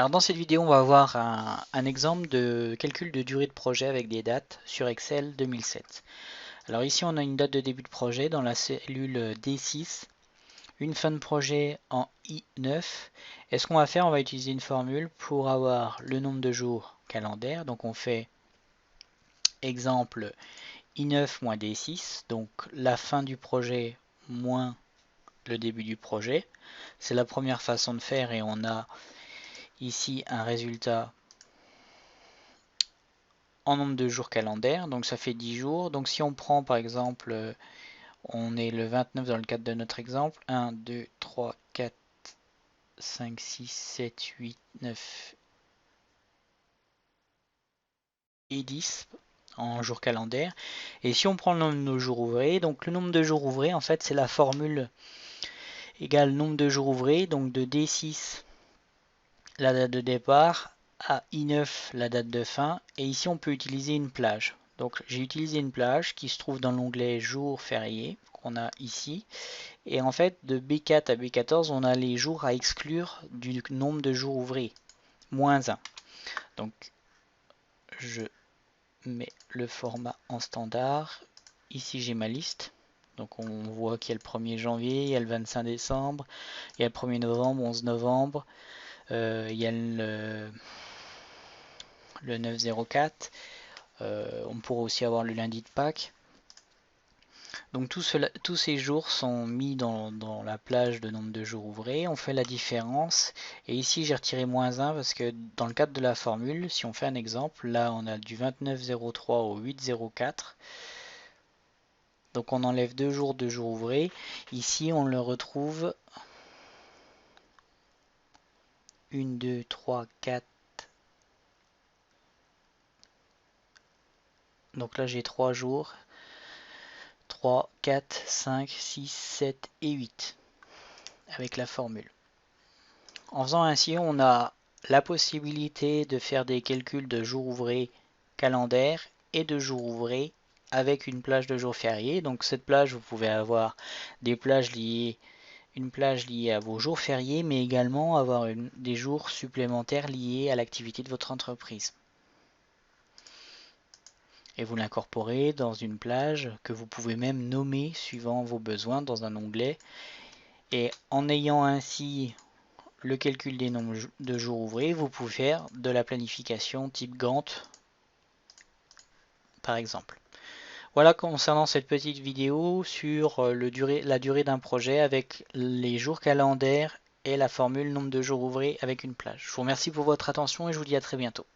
Alors dans cette vidéo, on va voir un exemple de calcul de durée de projet avec des dates sur Excel 2007. Alors ici, on a une date de début de projet dans la cellule D6, une fin de projet en I9. Et ce qu'on va faire, on va utiliser une formule pour avoir le nombre de jours calendaire. Donc on fait exemple I9 moins D6, donc la fin du projet moins le début du projet. C'est la première façon de faire et on a ici un résultat en nombre de jours calendaires, donc ça fait 10 jours. Donc si on prend par exemple, on est le 29 dans le cadre de notre exemple, 1, 2, 3, 4, 5, 6, 7, 8, 9 et 10 en jours calendaires. Et si on prend le nombre de nos jours ouvrés, donc le nombre de jours ouvrés, en fait, c'est la formule égale nombre de jours ouvrés, donc de D6, la date de départ, à I9, la date de fin. Et ici, on peut utiliser une plage. Donc j'ai utilisé une plage qui se trouve dans l'onglet jours fériés qu'on a ici. Et en fait, de B4 à B14, on a les jours à exclure du nombre de jours ouvrés, moins 1. Donc je mets le format en standard. Ici j'ai ma liste. Donc on voit qu'il y a le 1er janvier, il y a le 25 décembre, il y a le 1er novembre, 11 novembre, il y a le 904. On pourrait aussi avoir le lundi de Pâques. Donc tous ces jours sont mis dans la plage de nombre de jours ouvrés. On fait la différence. Et ici, j'ai retiré moins 1 parce que dans le cadre de la formule, si on fait un exemple, là, on a du 29,03 au 8,04. Donc on enlève 2 jours de jours ouvrés. Ici, on le retrouve 1, 2, 3, 4. Donc là, j'ai 3 jours. 3, 4, 5, 6, 7 et 8 avec la formule. En faisant ainsi, on a la possibilité de faire des calculs de jours ouvrés calendaires et de jours ouvrés avec une plage de jours fériés. Donc cette plage, vous pouvez avoir des plages liées, une plage liée à vos jours fériés, mais également avoir des jours supplémentaires liés à l'activité de votre entreprise. Et vous l'incorporez dans une plage que vous pouvez même nommer suivant vos besoins dans un onglet. Et en ayant ainsi le calcul des nombres de jours ouvrés, vous pouvez faire de la planification type Gantt par exemple. Voilà concernant cette petite vidéo sur la durée d'un projet avec les jours calendaires et la formule nombre de jours ouvrés avec une plage. Je vous remercie pour votre attention et je vous dis à très bientôt.